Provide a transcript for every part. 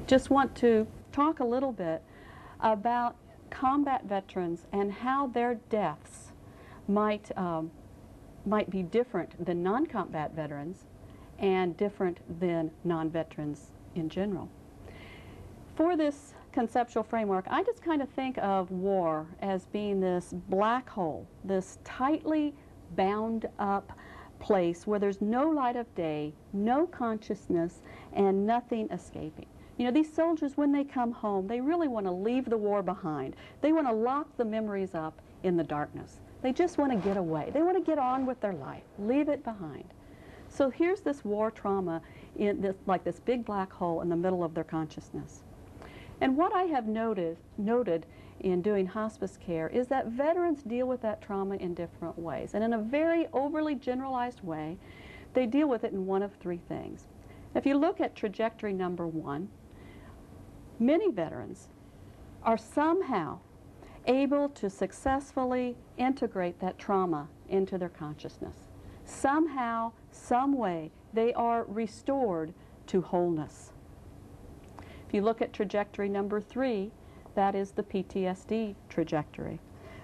just want to talk a little bit about combat veterans and how their deaths might be different than non-combat veterans and different than non-veterans in general. For this conceptual framework, I just kind of think of war as being this black hole, this tightly bound up place where there's no light of day, no consciousness, and nothing escaping. You know, these soldiers, when they come home, they really want to leave the war behind. They want to lock the memories up in the darkness. They just want to get away. They want to get on with their life, leave it behind. So here's this war trauma in this, like this big black hole in the middle of their consciousness. And what I have noted in doing hospice care is that veterans deal with that trauma in different ways. And in a very overly generalized way, they deal with it in one of three things. If you look at trajectory number 1, many veterans are somehow able to successfully integrate that trauma into their consciousness. Somehow, some way, they are restored to wholeness. If you look at trajectory number 3, that is the PTSD trajectory,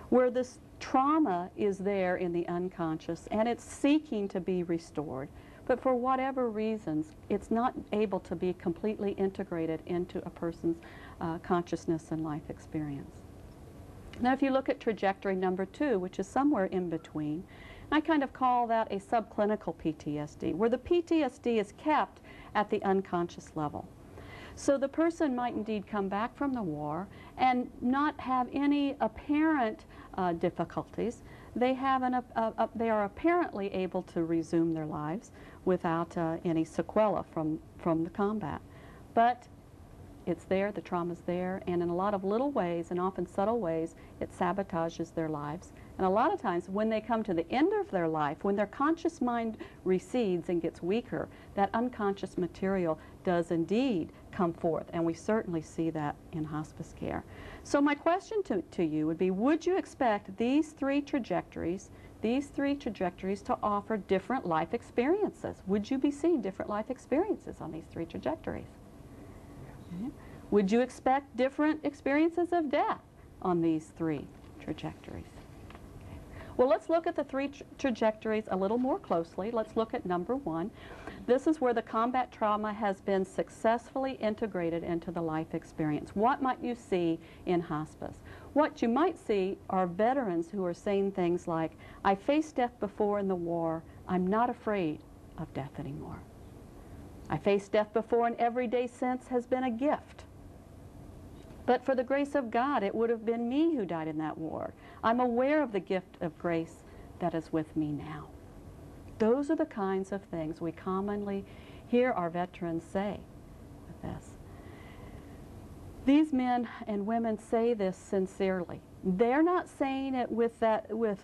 where this trauma is there in the unconscious and it's seeking to be restored. But for whatever reasons, it's not able to be completely integrated into a person's consciousness and life experience. Now, if you look at trajectory number 2, which is somewhere in between, I kind of call that a subclinical PTSD, where the PTSD is kept at the unconscious level. So the person might indeed come back from the war and not have any apparent difficulties. They are apparently able to resume their lives without any sequela from the combat. But it's there, the trauma's there, and in a lot of little ways, and often subtle ways, it sabotages their lives. And a lot of times when they come to the end of their life, when their conscious mind recedes and gets weaker, that unconscious material does indeed come forth, and we certainly see that in hospice care. So my question to you would be, would you expect these three trajectories to offer different life experiences? Would you be seeing different life experiences on these three trajectories? Okay. Would you expect different experiences of death on these three trajectories? Okay. Well, let's look at the three trajectories a little more closely. Let's look at number 1. This is where the combat trauma has been successfully integrated into the life experience. What might you see in hospice? What you might see are veterans who are saying things like, I faced death before in the war, I'm not afraid of death anymore. I faced death before and every day since has been a gift. But for the grace of God, it would have been me who died in that war. I'm aware of the gift of grace that is with me now. Those are the kinds of things we commonly hear our veterans say with this. These men and women say this sincerely. They're not saying it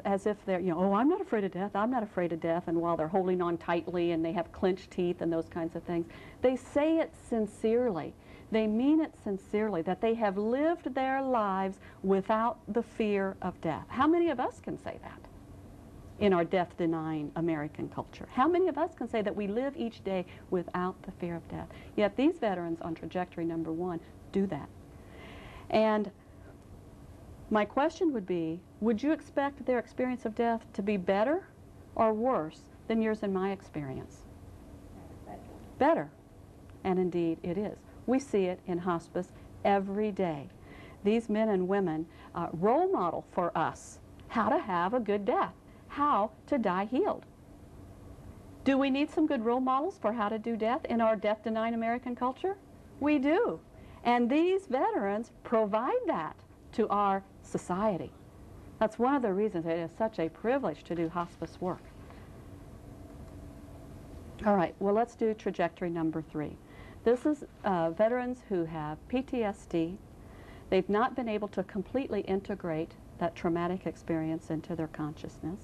as if they're, oh, I'm not afraid of death, I'm not afraid of death, and while they're holding on tightly and they have clenched teeth and those kinds of things. They say it sincerely. They mean it sincerely, that they have lived their lives without the fear of death. How many of us can say that in our death-denying American culture? How many of us can say that we live each day without the fear of death? Yet these veterans on trajectory number 1 do that. And my question would be, would you expect their experience of death to be better or worse than yours and my experience? Better. And indeed it is. We see it in hospice every day. These men and women role model for us how to have a good death, how to die healed. Do we need some good role models for how to do death in our death-denying American culture? We do. And these veterans provide that to our society. That's one of the reasons it is such a privilege to do hospice work. All right, well, let's do trajectory number 3. This is veterans who have PTSD. They've not been able to completely integrate that traumatic experience into their consciousness.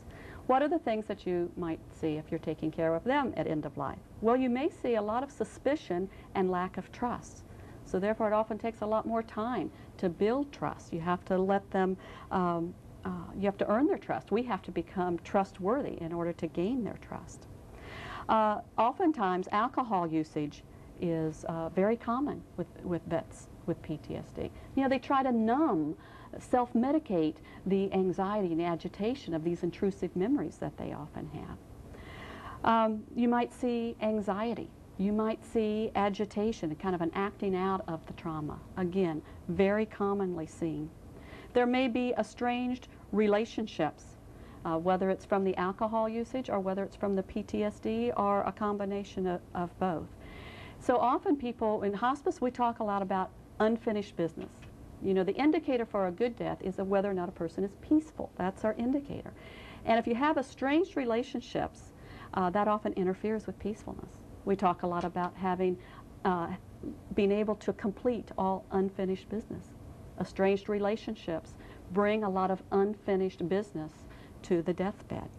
What are the things that you might see if you're taking care of them at end of life? Well, you may see a lot of suspicion and lack of trust. So therefore, it often takes a lot more time to build trust. You have to let them, you have to earn their trust. We have to become trustworthy in order to gain their trust. Oftentimes, alcohol usage is very common with vets with PTSD. You know, they try to numb, self-medicate the anxiety and the agitation of these intrusive memories that they often have. You might see anxiety. You might see agitation, kind of an acting out of the trauma. Again, very commonly seen. There may be estranged relationships, whether it's from the alcohol usage or whether it's from the PTSD or a combination of both. So often people, in hospice, we talk a lot about unfinished business. You know, the indicator for a good death is whether or not a person is peaceful. That's our indicator. And if you have estranged relationships, that often interferes with peacefulness. We talk a lot about having, being able to complete all unfinished business. Estranged relationships bring a lot of unfinished business to the deathbed.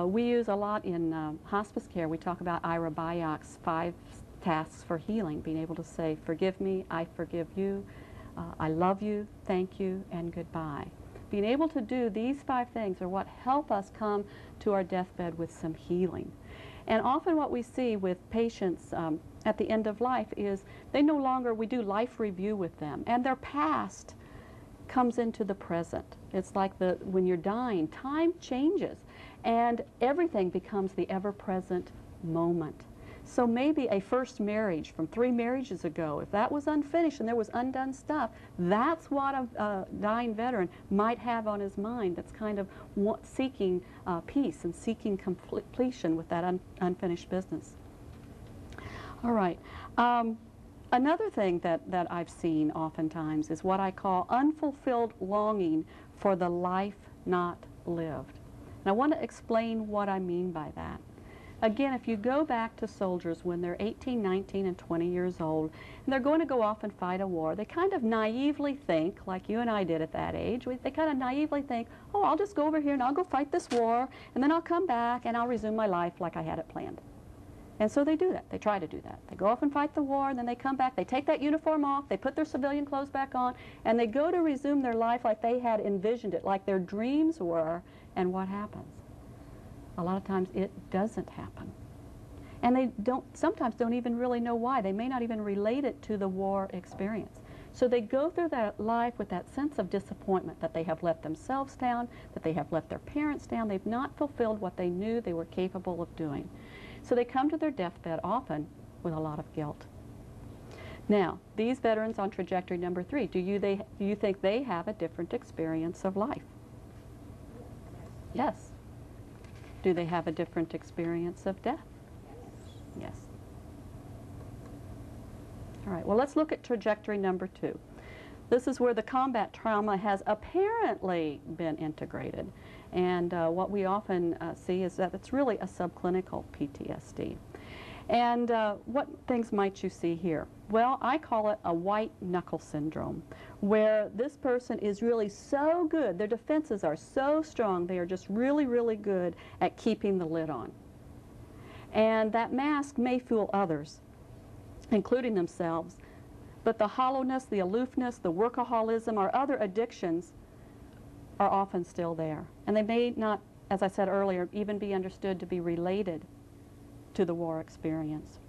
We use a lot in hospice care, we talk about Ira Byock's 5 tasks for healing, being able to say, forgive me, I forgive you, I love you, thank you, and goodbye. Being able to do these 5 things are what help us come to our deathbed with some healing. And often what we see with patients at the end of life is they no longer, we do life review with them, and their past comes into the present. It's like when you're dying, time changes, and everything becomes the ever-present moment. So maybe a first marriage from 3 marriages ago, if that was unfinished and there was undone stuff, that's what a dying veteran might have on his mind, that's kind of seeking peace and seeking completion with that unfinished business. All right. Another thing that I've seen oftentimes is what I call unfulfilled longing for the life not lived. And I want to explain what I mean by that. Again, if you go back to soldiers when they're 18, 19, and 20 years old, and they're going to go off and fight a war, they kind of naively think, like you and I did at that age, they kind of naively think, oh, I'll just go over here and I'll go fight this war, and then I'll come back and I'll resume my life like I had it planned. And so they do that. They try to do that. They go off and fight the war, and then they come back. They take that uniform off. They put their civilian clothes back on, and they go to resume their life like they had envisioned it, like their dreams were. And what happens? A lot of times it doesn't happen. And they sometimes don't even really know why. They may not even relate it to the war experience. So they go through that life with that sense of disappointment that they have let themselves down, that they have let their parents down. They've not fulfilled what they knew they were capable of doing. So they come to their deathbed often with a lot of guilt. Now, these veterans on trajectory number 3, do you think they have a different experience of life? Yes. Do they have a different experience of death? Yes. All right, well, let's look at trajectory number 2. This is where the combat trauma has apparently been integrated. And what we often see is that it's really a subclinical PTSD. And what things might you see here? Well, I call it a white knuckle syndrome, where this person is really so good, their defenses are so strong, they are just really, really good at keeping the lid on. And that mask may fool others, including themselves, but the hollowness, the aloofness, the workaholism, or other addictions are often still there. And they may not, as I said earlier, even be understood to be related to the war experience.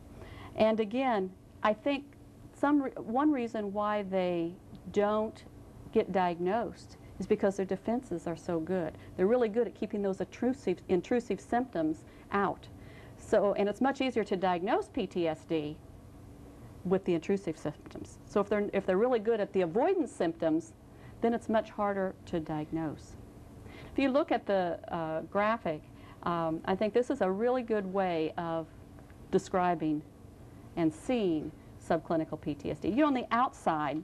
And again, I think one reason why they don't get diagnosed is because their defenses are so good. They're really good at keeping those intrusive symptoms out. So, and it's much easier to diagnose PTSD with the intrusive symptoms. So if they're really good at the avoidance symptoms, then it's much harder to diagnose. If you look at the graphic, I think this is a really good way of describing and seeing subclinical PTSD. You know, on the outside,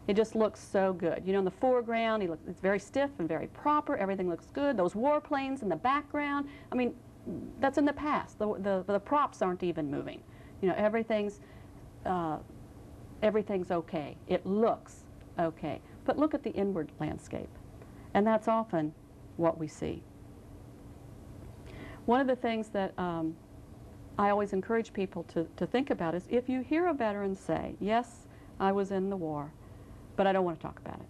it just looks so good. You know, in the foreground, it's very stiff and very proper. Everything looks good. Those warplanes in the background, I mean, that's in the past. The props aren't even moving. You know, everything's okay. It looks okay. But look at the inward landscape, and that's often what we see. One of the things that I always encourage people to think about is if you hear a veteran say, yes, I was in the war, but I don't want to talk about it.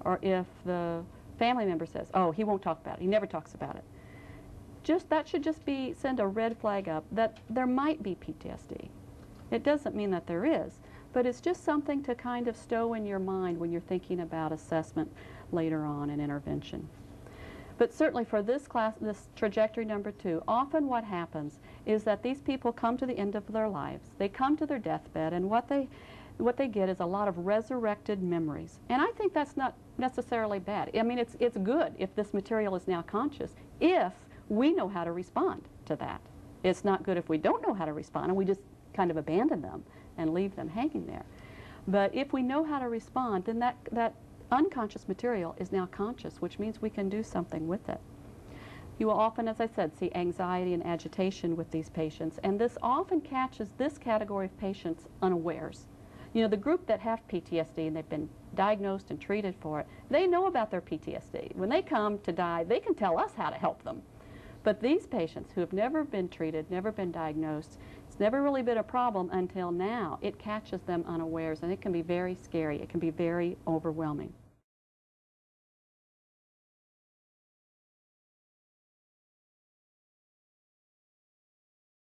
Or if the family member says, oh, he won't talk about it, he never talks about it. That should just send a red flag up that there might be PTSD. It doesn't mean that there is, but it's just something to kind of stow in your mind when you're thinking about assessment later on in intervention. But certainly for this class, this trajectory number 2, often what happens is that these people come to the end of their lives. They come to their deathbed, and what they get is a lot of resurrected memories. And I think that's not necessarily bad. I mean, it's good if this material is now conscious, if we know how to respond to that. It's not good if we don't know how to respond and we just kind of abandon them and leave them hanging there. But if we know how to respond, then that unconscious material is now conscious, which means we can do something with it. You will often, as I said, see anxiety and agitation with these patients, and this often catches this category of patients unawares. You know, the group that have PTSD and they've been diagnosed and treated for it, they know about their PTSD. When they come to die, they can tell us how to help them. But these patients who have never been treated, never been diagnosed, it's never really been a problem until now, it catches them unawares, and it can be very scary. It can be very overwhelming.